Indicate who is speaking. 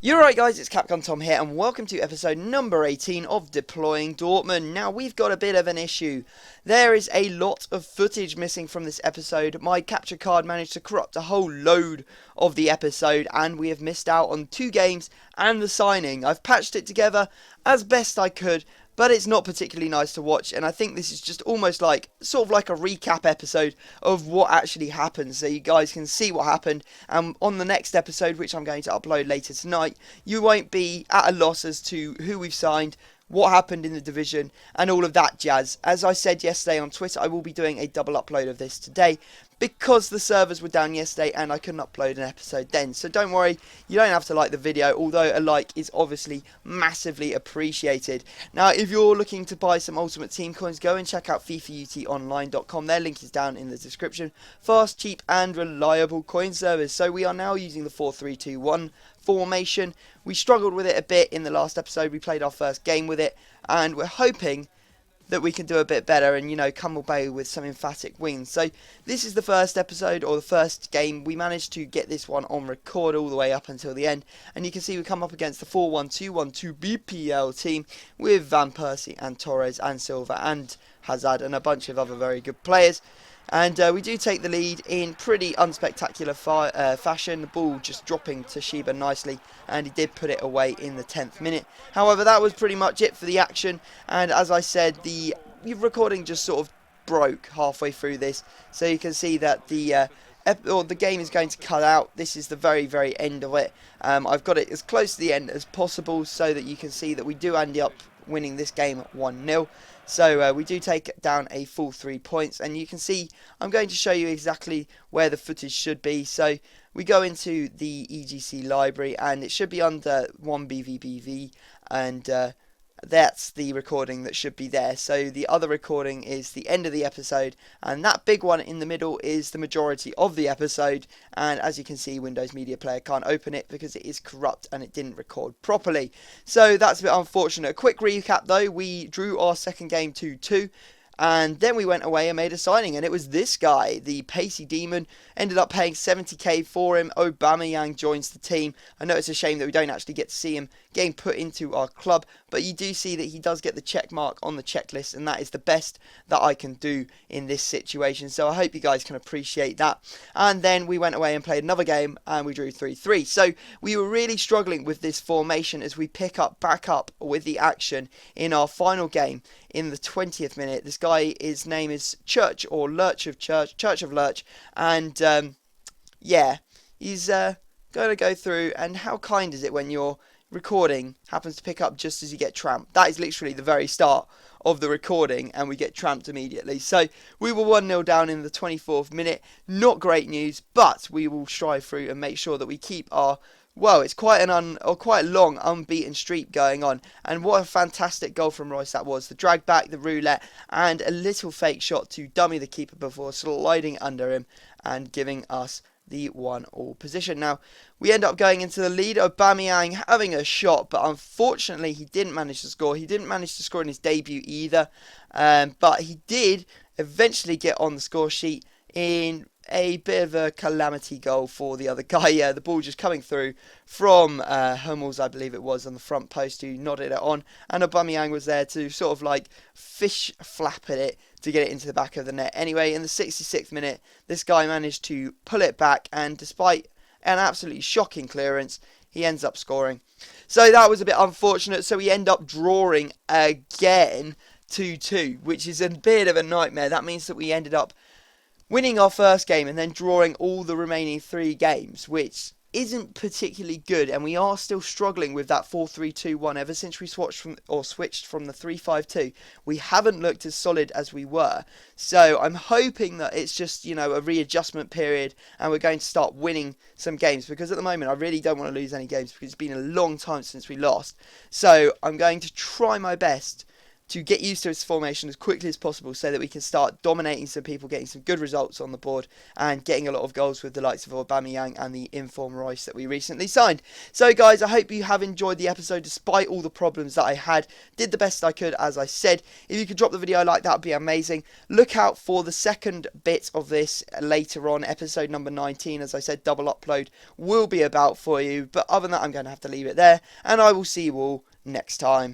Speaker 1: You're right, guys, it's Capcom Tom here, and welcome to episode number 18 of Deploying Dortmund. Now, we've got a bit of an issue. There is a lot of footage missing from this episode. My capture card managed to corrupt a whole load of the episode, and we have missed out on 2 games and the signing. I've patched it together as best I could, but it's not particularly nice to watch, and I think this is just almost like, sort of like a recap episode of what actually happened, so you guys can see what happened, and on the next episode, which I'm going to upload later tonight, you won't be at a loss as to who we've signed, what happened in the division, and all of that jazz. As I said yesterday on Twitter, I will be doing a double upload of this today, because the servers were down yesterday and I couldn't upload an episode then. So don't worry, you don't have to like the video, although a like is obviously massively appreciated. Now, if you're looking to buy some Ultimate Team coins, go and check out FIFAUTonline.com. Their link is down in the description. Fast, cheap and reliable coin service. So we are now using the 4-3-2-1 formation. We struggled with it a bit in the last episode. We played our first game with it, and we're hoping that we can do a bit better and, come away with some emphatic wins. So this is the first episode, or the first game. We managed to get this one on record all the way up until the end, and you can see we come up against the 4-1-2-1-2 BPL team with Van Persie and Torres and Silva and Hazard and a bunch of other very good players. And we do take the lead in pretty unspectacular fashion. The ball just dropping to Sheba nicely, and he did put it away in the 10th minute. However, that was pretty much it for the action. And as I said, the recording just sort of broke halfway through this. So you can see that the game is going to cut out. This is the very, very end of it. I've got it as close to the end as possible so that you can see that we do end up winning this game 1-0. So we do take down a full 3 points, and you can see I'm going to show you exactly where the footage should be. So we go into the EGC library, and it should be under 1BVBV, and that's the recording that should be there. So the other recording is the end of the episode, and that big one in the middle is the majority of the episode. And as you can see, Windows Media Player can't open it because it is corrupt and it didn't record properly. So that's a bit unfortunate. A quick recap though, we drew our second game 2-2. And then we went away and made a signing, and it was this guy, the pacey demon. Ended up paying 70k for him. Aubameyang joins the team. I know it's a shame that we don't actually get to see him getting put into our club, but you do see that he does get the check mark on the checklist, and that is the best that I can do in this situation. So I hope you guys can appreciate that. And then we went away and played another game, and we drew 3-3. So we were really struggling with this formation as we pick up back up with the action in our final game in the 20th minute. This guy, his name is Church of Lurch, and yeah, he's going to go through. And how kind is it when your recording happens to pick up just as you get tramped? That is literally the very start of the recording, and we get tramped immediately. So we were 1-0 down in the 24th minute. Not great news, but we will strive through and make sure that we keep our, well, it's quite quite a long unbeaten streak going on. And what a fantastic goal from Royce that was. The drag back, the roulette, and a little fake shot to dummy the keeper before sliding under him and giving us the 1-1 position. Now, we end up going into the lead. Aubameyang having a shot, but unfortunately he didn't manage to score. He didn't manage to score in his debut either, but he did eventually get on the score sheet in a bit of a calamity goal for the other guy. Yeah, the ball just coming through from Hummels, I believe it was, on the front post, who nodded it on, and Aubameyang was there to sort of like fish flap at it to get it into the back of the net. Anyway, in the 66th minute, this guy managed to pull it back, and despite an absolutely shocking clearance, he ends up scoring. So that was a bit unfortunate, so we end up drawing again 2-2, which is a bit of a nightmare. That means that we ended up winning our first game and then drawing all the remaining 3 games, which isn't particularly good, and we are still struggling with that 4-3-2-1 ever since we switched from the 3-5-2. We haven't looked as solid as we were, so I'm hoping that it's just, a readjustment period and we're going to start winning some games, because at the moment I really don't want to lose any games because it's been a long time since we lost. So I'm going to try my best to get used to his formation as quickly as possible so that we can start dominating some people, getting some good results on the board, and getting a lot of goals with the likes of Aubameyang and the inform Rice that we recently signed. So guys, I hope you have enjoyed the episode despite all the problems that I had. Did the best I could, as I said. If you could drop the video a like, that would be amazing. Look out for the second bit of this later on, episode number 19. As I said, double upload will be about for you. But other than that, I'm going to have to leave it there, and I will see you all next time.